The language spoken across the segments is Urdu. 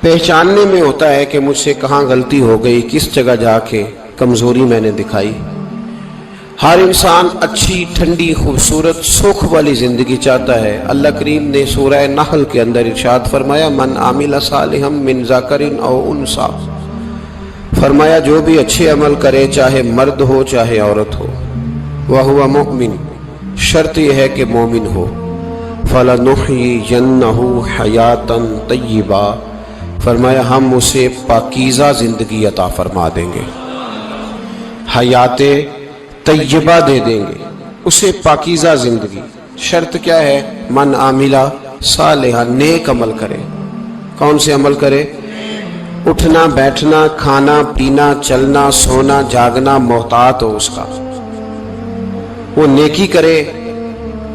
پہچاننے میں ہوتا ہے کہ مجھ سے کہاں غلطی ہو گئی، کس جگہ جا کے کمزوری میں نے دکھائی۔ ہر انسان اچھی، ٹھنڈی، خوبصورت، سکھ والی زندگی چاہتا ہے۔ اللہ کریم نے سورہ نحل کے اندر ارشاد فرمایا، من عامل صالحا من ذکر او انثی، فرمایا جو بھی اچھے عمل کرے، چاہے مرد ہو چاہے عورت ہو، وہو مؤمن، شرط یہ ہے کہ مومن ہو، فَلَنُحْيِيَنَّهُ حَيَاةً طَيِّبَةً، فرمایا ہم اسے پاکیزہ زندگی عطا فرما دیں گے، حیات طیبہ دے دیں گے اسے، پاکیزہ زندگی۔ شرط کیا ہے؟ من عاملہ صالحا، نیک عمل کرے۔ کون سے عمل کرے؟ اٹھنا بیٹھنا، کھانا پینا، چلنا سونا جاگنا محتاط ہو اس کا، وہ نیکی کرے۔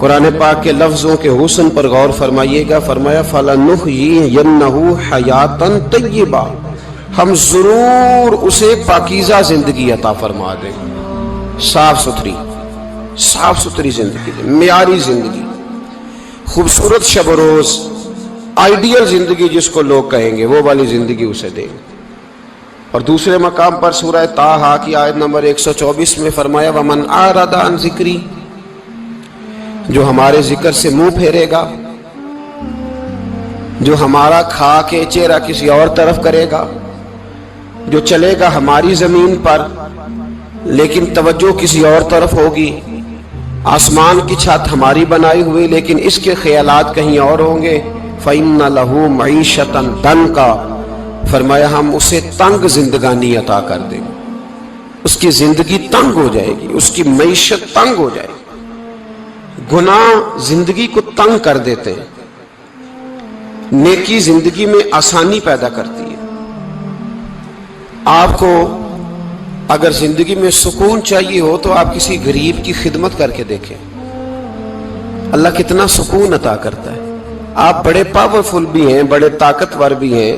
قرآن پاک کے لفظوں کے حسن پر غور فرمائیے گا، فرمایا فَلَنُحْيِيَنَّهُ حَيَاةً طَيِّبَةً، ہم ضرور اسے پاکیزہ زندگی عطا فرما دیں گے، صاف ستھری زندگی، معیاری زندگی، خوبصورت شب و روز، آئیڈیل زندگی جس کو لوگ کہیں گے، وہ والی زندگی اسے دیں گے۔ اور دوسرے مقام پر سورہ طٰہٰ کی آیت نمبر 124 میں فرمایا وَمَنْ أَعْرَضَ عَنْ ذِكْرِی، جو ہمارے ذکر سے منہ پھیرے گا، جو ہمارا کھا کے چہرہ کسی اور طرف کرے گا، جو چلے گا ہماری زمین پر لیکن توجہ کسی اور طرف ہوگی، آسمان کی چھت ہماری بنائی ہوئی لیکن اس کے خیالات کہیں اور ہوں گے، فَإِنَّ لَهُ مَعِيشَةً ضَنْكًا، فرمایا ہم اسے تنگ زندگانی عطا کر دیں گے، اس کی زندگی تنگ ہو جائے گی، اس کی معیشت تنگ ہو جائے گی۔ گناہ زندگی کو تنگ کر دیتے ہیں، نیکی زندگی میں آسانی پیدا کرتی ہے۔ آپ کو اگر زندگی میں سکون چاہیے ہو تو آپ کسی غریب کی خدمت کر کے دیکھیں، اللہ کتنا سکون عطا کرتا ہے۔ آپ بڑے پاورفل بھی ہیں، بڑے طاقتور بھی ہیں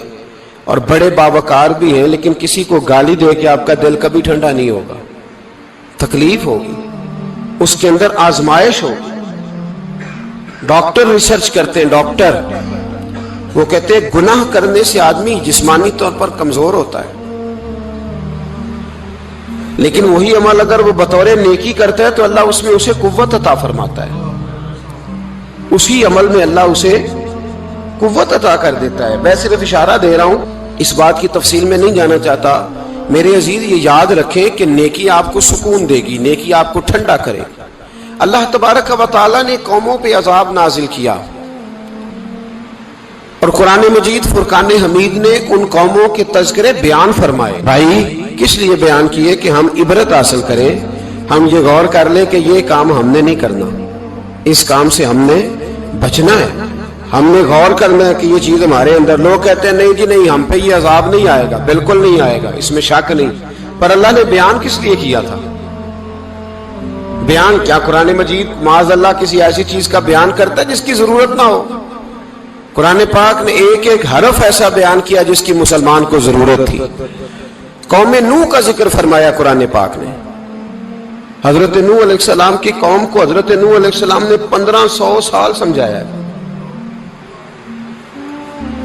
اور بڑے باوقار بھی ہیں، لیکن کسی کو گالی دے کے آپ کا دل کبھی ٹھنڈا نہیں ہوگا، تکلیف ہوگی، اس کے اندر آزمائش ہوگی۔ ڈاکٹر ریسرچ کرتے ہیں، ڈاکٹر وہ کہتے ہیں گناہ کرنے سے آدمی جسمانی طور پر کمزور ہوتا ہے، لیکن وہی عمل اگر وہ بطور نیکی کرتا ہے تو اللہ اس میں اسے قوت عطا فرماتا ہے، اسی عمل میں اللہ اسے قوت عطا کر دیتا ہے۔ میں صرف اشارہ دے رہا ہوں، اس بات کی تفصیل میں نہیں جانا چاہتا۔ میرے عزیز یہ یاد رکھیں کہ نیکی آپ کو سکون دے گی، نیکی آپ کو ٹھنڈا کرے گی۔ اللہ تبارک و تعالیٰ نے قوموں پہ عذاب نازل کیا اور قرآن مجید فرقان حمید نے ان قوموں کے تذکرے بیان فرمائے۔ بھائی کس لیے بیان کیے؟ کہ ہم عبرت حاصل کریں، ہم یہ غور کر لیں کہ یہ کام ہم نے نہیں کرنا، اس کام سے ہم نے بچنا ہے، ہم نے غور کرنا ہے کہ یہ چیز ہمارے اندر۔ لوگ کہتے ہیں نہیں جی نہیں، ہم پہ یہ عذاب نہیں آئے گا، بالکل نہیں آئے گا، اس میں شک نہیں۔ پر اللہ نے بیان کس لیے کیا تھا؟ بیان کیا قرآن مجید معاذ اللہ کسی ایسی چیز کا بیان کرتا ہے جس کی ضرورت نہ ہو؟ قرآن پاک نے ایک ایک حرف ایسا بیان کیا جس کی مسلمان کو ضرورت تھی۔ قوم نوح کا ذکر فرمایا قرآن پاک نے، حضرت نوح علیہ السلام کی قوم کو حضرت نوح علیہ السلام نے 1500 سال سمجھایا ہے۔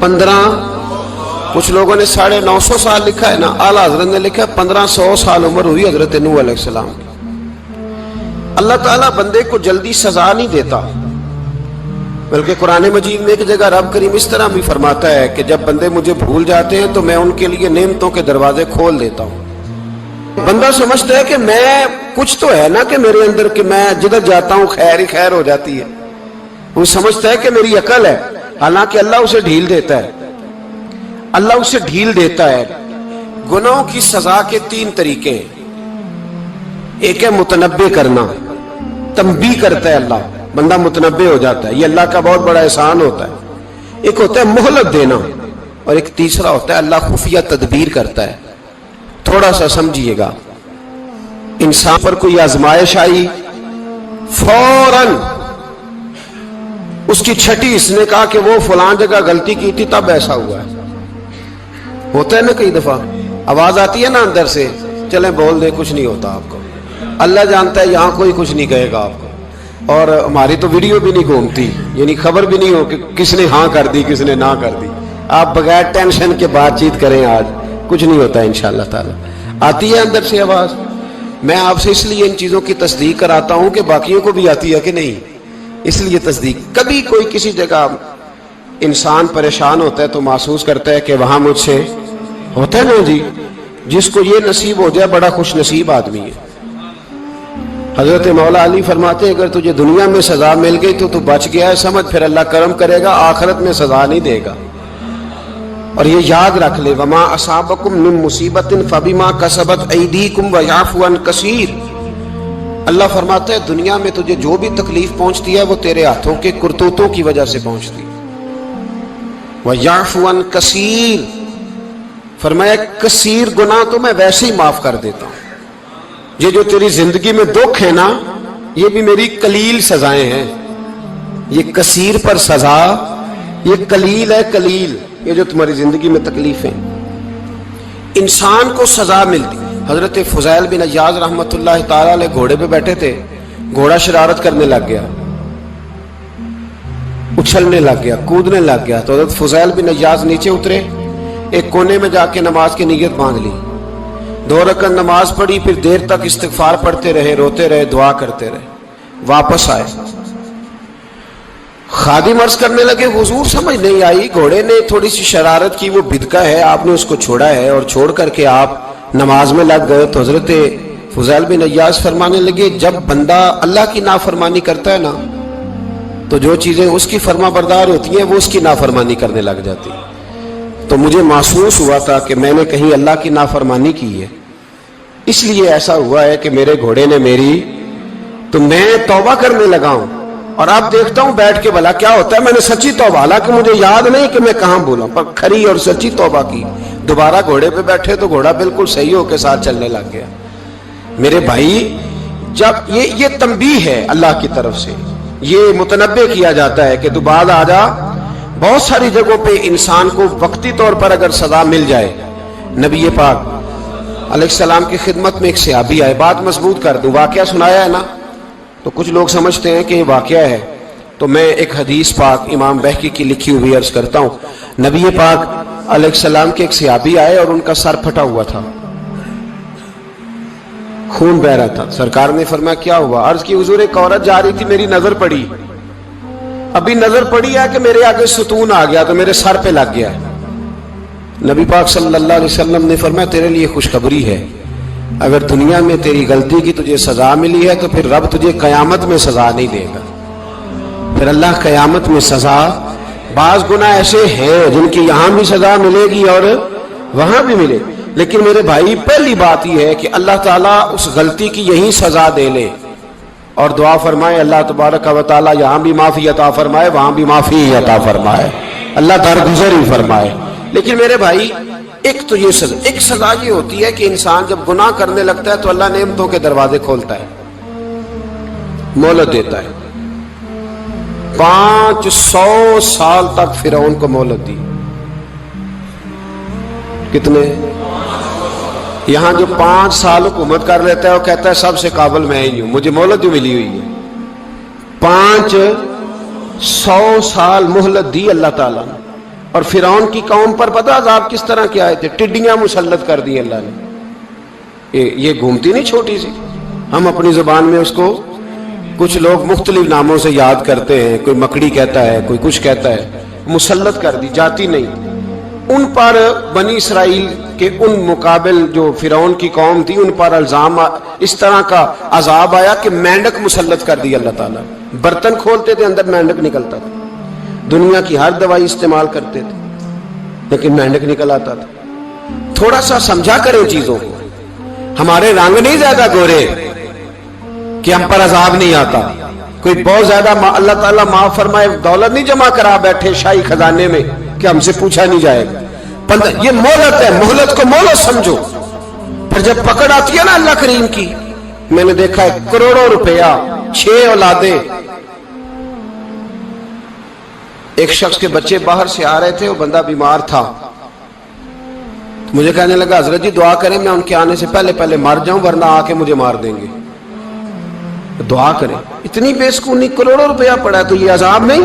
15، کچھ لوگوں نے 950 سال لکھا ہے نا، اعلیٰ حضرت نے لکھا 1500 سال عمر ہوئی حضرت نوح علیہ السلام کی۔ اللہ تعالیٰ بندے کو جلدی سزا نہیں دیتا، بلکہ قرآن مجید میں ایک جگہ رب کریم اس طرح بھی فرماتا ہے کہ جب بندے مجھے بھول جاتے ہیں تو میں ان کے لیے نعمتوں کے دروازے کھول دیتا ہوں۔ بندہ سمجھتا ہے کہ میں کچھ تو ہے نا کہ میرے اندر کہ میں جدھر جاتا ہوں خیر ہی خیر ہو جاتی ہے، وہ سمجھتا ہے کہ میری عقل ہے، حالانکہ اللہ اسے ڈھیل دیتا ہے، اللہ اسے ڈھیل دیتا ہے۔ گناہوں کی سزا کے 3 طریقے ہیں۔ ایک ہے متنبع کرنا، تنبیہ کرتا ہے اللہ، بندہ متنبع ہو جاتا ہے، یہ اللہ کا بہت بڑا احسان ہوتا ہے۔ ایک ہوتا ہے مہلت دینا، اور ایک تیسرا ہوتا ہے اللہ خفیہ تدبیر کرتا ہے۔ تھوڑا سا سمجھیے گا، انسان پر کوئی آزمائش آئی، فوراً اس کی چھٹی اس نے کہا کہ وہ فلاں جگہ غلطی کی تھی تب ایسا ہوا ہے۔ ہوتا ہے نا کئی دفعہ آواز آتی ہے نا اندر سے، چلیں بول دیں کچھ نہیں ہوتا آپ کو، اللہ جانتا ہے یہاں کوئی کچھ نہیں کہے گا آپ کو، اور ہماری تو ویڈیو بھی نہیں گھومتی، یعنی خبر بھی نہیں ہو کہ کس نے ہاں کر دی کس نے نہ کر دی، آپ بغیر ٹینشن کے بات چیت کریں, آج کچھ نہیں ہوتا انشاءاللہ تعالی. آتی ہے اندر سے آواز؟ میں آپ سے اس لیے ان چیزوں کی تصدیق کراتا ہوں کہ باقیوں کو بھی آتی ہے کہ نہیں, اس لیے تصدیق. کبھی کوئی کسی جگہ انسان پریشان ہوتا ہے تو محسوس کرتا ہے کہ وہاں مجھ سے ہوتا ہے نا جی, جس کو یہ نصیب ہو جائے بڑا خوش نصیب آدمی ہے. حضرت مولا علی فرماتے ہیں اگر تجھے دنیا میں سزا مل گئی تو بچ گیا ہے, سمجھ پھر اللہ کرم کرے گا, آخرت میں سزا نہیں دے گا. اور یہ یاد رکھ لے, وما اصابکم من مصیبت فبما کسبت ایدیکم ویعفو عن کثیر. اللہ فرماتا ہے دنیا میں تجھے جو بھی تکلیف پہنچتی ہے وہ تیرے ہاتھوں کے کرتوتوں کی وجہ سے پہنچتی ہے. ویعفو عن کثیر, فرمایا کثیر گناہ تو میں ویسے ہی معاف کر دیتا ہوں. یہ جو تیری زندگی میں دکھ ہے نا, یہ بھی میری قلیل سزائیں ہیں. یہ کثیر پر سزا, یہ قلیل ہے قلیل. یہ جو تمہاری زندگی میں تکلیفیں, انسان کو سزا ملتی. حضرت فضیل بن عیاض رحمۃ اللہ تعالی علیہ گھوڑے پہ بیٹھے تھے, گھوڑا شرارت کرنے لگ گیا, اچھلنے لگ گیا, کودنے لگ گیا. تو حضرت فضیل بن عیاض نیچے اترے, ایک کونے میں جا کے نماز کی نیت باندھ لی, 2 رکعت نماز پڑھی, پھر دیر تک استغفار پڑھتے رہے, روتے رہے, دعا کرتے رہے. واپس آئے, خادم عرض کرنے لگے حضور سمجھ نہیں آئی, گھوڑے نے تھوڑی سی شرارت کی, وہ بدکا ہے, آپ نے اس کو چھوڑا ہے اور چھوڑ کر کے آپ نماز میں لگ گئے. تو حضرت فضیل بن عیاض فرمانے لگے جب بندہ اللہ کی نافرمانی کرتا ہے نا تو جو چیزیں اس کی فرما بردار ہوتی ہیں وہ اس کی نافرمانی کرنے لگ جاتی. تو مجھے محسوس ہوا تھا کہ میں نے کہیں اللہ کی نافرمانی کی ہے, اس لیے ایسا ہوا ہے کہ میرے گھوڑے نے میری, تو میں توبہ کرنے لگا ہوں. اور اب دیکھتا ہوں بیٹھ کے بھلا کیا ہوتا ہے. میں نے سچی توبہ, حالانکہ مجھے یاد نہیں کہ میں کہاں بولا, پر کھری اور سچی توبہ کی. دوبارہ گھوڑے پہ بیٹھے تو گھوڑا بالکل صحیح ہو کے ساتھ چلنے لگ گیا. میرے بھائی, جب یہ تنبیہ ہے اللہ کی طرف سے, یہ متنبہ کیا جاتا ہے کہ دوبارہ آ جا. بہت ساری جگہوں پہ انسان کو وقتی طور پر اگر سزا مل جائے, نبی پاک علیہ السلام کی خدمت میں ایک صحابی آئے, بات مضبوط کر دوں, واقعہ سنایا ہے نا تو کچھ لوگ سمجھتے ہیں کہ یہ واقعہ ہے, تو میں ایک حدیث پاک امام بہقی کی لکھی ہوئی عرض کرتا ہوں. نبی پاک علیہ السلام کے ایک صحابی آئے اور ان کا سر پھٹا ہوا تھا, خون بہ رہا تھا. سرکار نے فرمایا کیا ہوا؟ عرض کی حضور ایک عورت جا رہی تھی, میری نظر پڑی, ابھی نظر پڑی ہے کہ میرے آگے ستون آ گیا تو میرے سر پہ لگ گیا. نبی پاک صلی اللہ علیہ وسلم نے فرمایا تیرے لیے خوشخبری ہے, اگر دنیا میں تیری غلطی کی تجھے سزا ملی ہے تو پھر رب تجھے قیامت میں سزا نہیں دے گا. پھر اللہ قیامت میں سزا, بعض گناہ ایسے ہیں جن کی یہاں بھی سزا ملے گی اور وہاں بھی ملے, لیکن میرے بھائی پہلی بات یہ ہے کہ اللہ تعالیٰ اس غلطی کی یہی سزا دے لے اور دعا فرمائے اللہ تبارک و تعالیٰ یہاں بھی معافی عطا فرمائے, وہاں بھی معافی عطا فرمائے, اللہ درگزر ہی فرمائے. لیکن میرے بھائی ایک تو یہ سزا, ایک سزا یہ ہوتی ہے کہ انسان جب گناہ کرنے لگتا ہے تو اللہ نعمتوں کے دروازے کھولتا ہے, مہلت دیتا ہے. 500 سال تک فرعون کو مہلت دی. کتنے؟ یہاں جو 5 سال حکومت کر لیتا ہے وہ کہتا ہے سب سے قابل میں ہی ہوں, مجھے مہلت جو ملی ہوئی ہے. 500 سال مہلت دی اللہ تعالیٰ نے. اور فرعون کی قوم پر پتہ عذاب کس طرح کے آئے تھے؟ ٹڈیاں مسلط کر دی اللہ نے. یہ گھومتی نہیں چھوٹی سی, ہم اپنی زبان میں اس کو کچھ لوگ مختلف ناموں سے یاد کرتے ہیں, کوئی مکڑی کہتا ہے, کوئی کچھ کہتا ہے. مسلط کر دی, جاتی نہیں. ان پر بنی اسرائیل کے ان مقابل جو فرعون کی قوم تھی ان پر الزام اس طرح کا عذاب آیا کہ مینڈک مسلط کر دی اللہ تعالیٰ. برتن کھولتے تھے اندر مینڈک نکلتا تھا, دنیا کی ہر دوائی استعمال کرتے تھے لیکن مینڈک نکل آتا تھا. تھوڑا سا سمجھا کریں چیزوں کو. ہمارے رنگ نہیں زیادہ گورے کہ ہم پر عذاب نہیں آتا. کوئی بہت زیادہ اللہ تعالیٰ معاف فرمائے دولت نہیں جمع کرا بیٹھے شاہی خزانے میں کہ ہم سے پوچھا نہیں جائے گا. یہ مہلت ہے, مہلت کو مہلت سمجھو. پھر جب پکڑ آتی ہے نا اللہ کریم کی, میں نے دیکھا ہے کروڑوں روپیہ, 6 اولادیں. ایک شخص کے بچے باہر سے آ رہے تھے, وہ بندہ بیمار تھا, مجھے کہنے لگا حضرت جی دعا کریں میں ان کے آنے سے پہلے مر جاؤں ورنہ آ کے مجھے مار دیں گے. دعا کریں. اتنی بے سکونی, کروڑوں روپیہ پڑا ہے تو یہ عذاب نہیں؟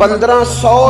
1500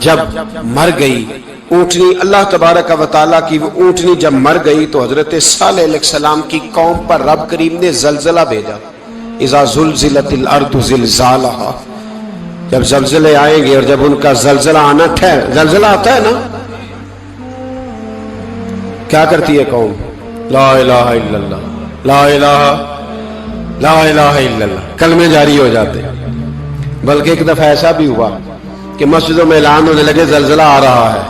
جب مر گئی اونٹنی، اللہ تبارک و تعالیٰ کی وہ اونٹنی جب مر گئی تو حضرت صالح علیہ السلام کی قوم پر رب کریم نے زلزلہ بھیجا. اذا زلزلت الارض زلزالہا، جب زلزلے آئیں گے اور جب ان کا زلزلہ آنا زلزلہ آتا ہے نا، کیا کرتی ہے قوم؟ لا الہ الا اللہ، لا الہ الا اللہ، کلمے جاری ہو جاتے. بلکہ ایک دفعہ ایسا بھی ہوا کہ مسجدوں میں اعلان ہونے لگے زلزلہ آ رہا ہے.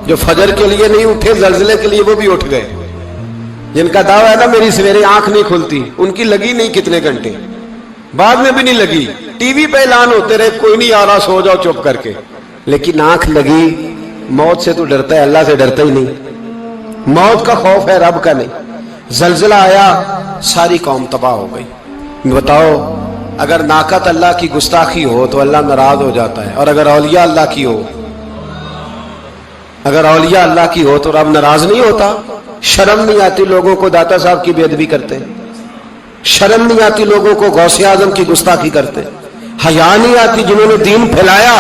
جو فجر کے لیے نہیں اٹھے زلزلے کے لیے وہ بھی اٹھ گئے. جن کا دعویٰ ہے نا میری سویرے آنکھ نہیں کھلتی، ان کی لگی نہیں کتنے گھنٹے، بعد میں بھی نہیں لگی. ٹی وی پہ اعلان ہوتے رہے کوئی نہیں آ رہا، سو جاؤ چپ کر کے. لیکن آنکھ لگی. موت سے تو ڈرتا ہے، اللہ سے ڈرتا ہی نہیں. موت کا خوف ہے، رب کا نہیں. زلزلہ آیا، ساری قوم تباہ ہو گئی. بتاؤ اگر ناقت اللہ کی گستاخی ہو تو اللہ ناراض ہو جاتا ہے، اور اگر اولیاء اللہ کی ہو، اگر اولیاء اللہ کی ہو تو رب ناراض نہیں ہوتا. شرم نہیں آتی لوگوں کو داتا صاحب کی بے ادبی کرتے ہیں، شرم نہیں آتی لوگوں کو غوث اعظم کی گستاخی کرتے ہیں، حیا نہیں آتی جنہوں نے دین پھیلایا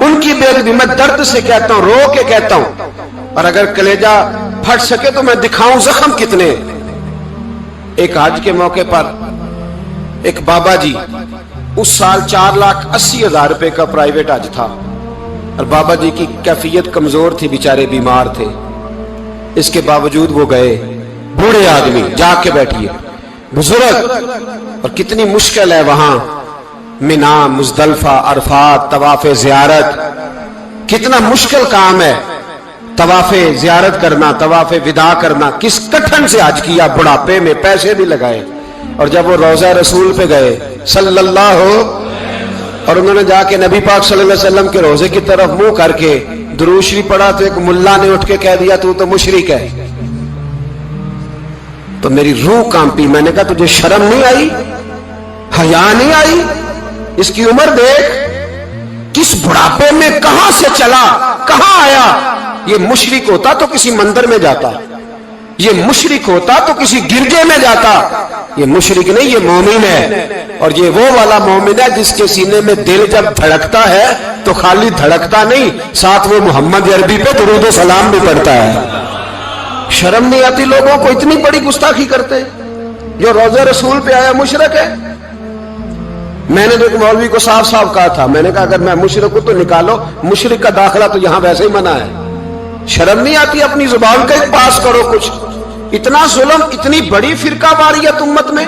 ان کی بے ادبی. میں درد سے کہتا ہوں، رو کے کہتا ہوں، اور اگر کلیجہ پھٹ سکے تو میں دکھاؤں زخم کتنے. ایک حج کے موقع پر ایک بابا جی، اس سال 4,80,000 روپے کا پرائیویٹ حج تھا، اور بابا جی کی کیفیت کمزور تھی، بیچارے بیمار تھے. اس کے باوجود وہ گئے. بوڑھے آدمی، جا کے بیٹھیے، بزرگ، اور کتنی مشکل ہے وہاں منا، مزدلفہ، عرفات، طواف زیارت، کتنا مشکل کام ہے طواف زیارت کرنا، طواف وداع کرنا. کس کٹھن سے حج کیا، بڑھاپے میں پیسے بھی لگائے. اور جب وہ روضہ رسول پہ گئے صلی اللہ، اور انہوں نے جا کے نبی پاک صلی اللہ علیہ وسلم کے روزے کی طرف منہ کر کے درود شریف پڑھا تو ایک ملا نے اٹھ کے کہہ دیا تو مشرک ہے. تو میری روح کانپی. میں نے کہا تجھے شرم نہیں آئی، حیا نہیں آئی؟ اس کی عمر دیکھ، کس بڑھاپے میں کہاں سے چلا، کہاں آیا. یہ مشرک ہوتا تو کسی مندر میں جاتا، یہ مشرک ہوتا تو کسی گرجے میں جاتا. یہ مشرک نہیں، یہ مومن ہے. اور یہ وہ والا مومن ہے جس کے سینے میں دل جب دھڑکتا ہے تو خالی دھڑکتا نہیں، ساتھ وہ محمد عربی پہ درود و سلام بھی پڑھتا ہے. شرم نہیں آتی لوگوں کو؟ اتنی بڑی گستاخی کرتے. جو روزہ رسول پہ آیا مشرک ہے. میں نے تو ایک مولوی کو صاف صاف کہا تھا، میں نے کہا اگر میں مشرک ہوں تو نکالو، مشرک کا داخلہ تو یہاں ویسے ہی منع ہے. شرم نہیں آتی؟ اپنی زبان کا ایک پاس کرو کچھ. اتنا ظلم، اتنی بڑی فرقہ واریت امت میں،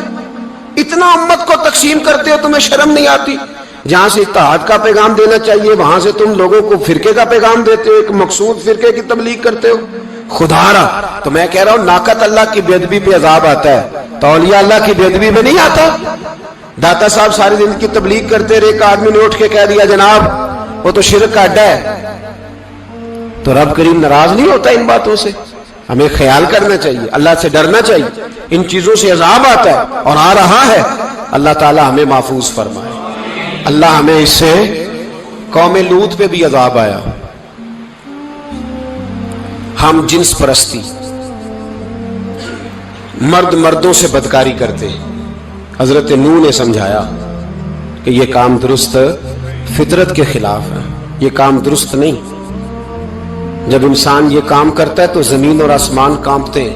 اتنا امت کو تقسیم کرتے ہو، تمہیں شرم نہیں آتی؟ جہاں سے اتحاد کا پیغام دینا چاہیے وہاں سے تم لوگوں کو فرقے کا پیغام دیتے ہو، ایک مقصود فرقے کی تبلیغ کرتے ہو. خدا را، تو میں کہہ رہا ہوں ناقت اللہ کی بے ادبی پہ عذاب آتا ہے تو اولیاء اللہ کی بے ادبی پہ نہیں آتا. داتا صاحب ساری زندگی تبلیغ کرتے رہے، ایک آدمی نے اٹھ کے کہہ دیا جناب وہ تو شرک کا اڈا ہے، تو رب کریم ناراض نہیں ہوتا ان باتوں سے؟ ہمیں خیال کرنا چاہیے، اللہ سے ڈرنا چاہیے. ان چیزوں سے عذاب آتا ہے اور آ رہا ہے. اللہ تعالی ہمیں محفوظ فرمائے. اللہ ہمیں اس سے، قوم لوط پہ بھی عذاب آیا. ہم جنس پرستی، مرد مردوں سے بدکاری کرتے. حضرت نوح نے سمجھایا کہ یہ کام درست، فطرت کے خلاف ہے، یہ کام درست نہیں. جب انسان یہ کام کرتا ہے تو زمین اور آسمان کانپتے ہیں.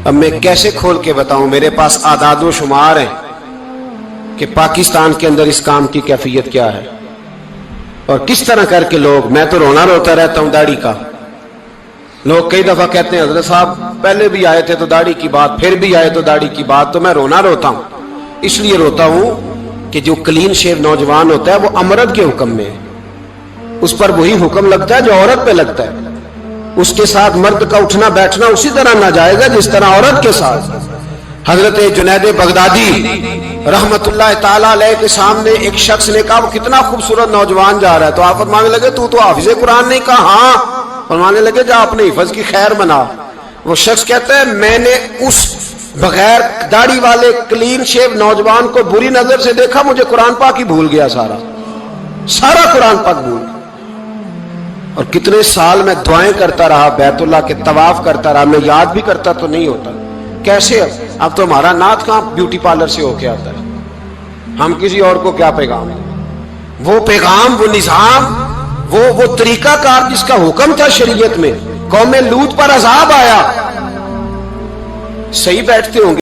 اب میں کیسے کھول کے بتاؤں؟ میرے پاس اعداد و شمار ہیں کہ پاکستان کے اندر اس کام کی کیفیت کیا ہے اور کس طرح کر کے لوگ، میں تو رونا روتا رہتا ہوں داڑھی کا. لوگ کئی دفعہ کہتے ہیں حضرت صاحب پہلے بھی آئے تھے تو داڑھی کی بات، پھر بھی آئے تو داڑھی کی بات. تو میں رونا روتا ہوں، اس لیے روتا ہوں کہ جو کلین شیو نوجوان ہوتا ہے وہ امرد کے حکم میں ہے، اس پر وہی حکم لگتا ہے جو عورت پہ لگتا ہے. اس کے ساتھ مرد کا اٹھنا بیٹھنا اسی طرح ناجائز ہے جس طرح عورت کے ساتھ. حضرت جنید بغدادی رحمت اللہ تعالی علیہ کے سامنے ایک شخص نے کہا وہ کتنا خوبصورت نوجوان جا رہا ہے، تو آپ فرمانے لگے تو حافظ قرآن نہیں؟ کہا ہاں. فرمانے لگے جا اپنے حفظ کی خیر منا. وہ شخص کہتا ہے میں نے اس بغیر داڑھی والے کلین شیو نوجوان کو بری نظر سے دیکھا، مجھے قرآن پاک ہی بھول گیا، سارا قرآن پاک بھول گیا. اور کتنے سال میں دعائیں کرتا رہا، بیت اللہ کے طواف کرتا رہا، میں یاد بھی کرتا تو نہیں ہوتا. کیسے؟ اب تو ہمارا نعت کہاں بیوٹی پارلر سے ہو کے آتا ہے. ہم کسی اور کو کیا پیغام دیں؟ وہ پیغام، وہ نظام وہ طریقہ کار جس کا حکم تھا شریعت میں، قوم لوط پر عذاب آیا، صحیح بیٹھتے ہوں گے؟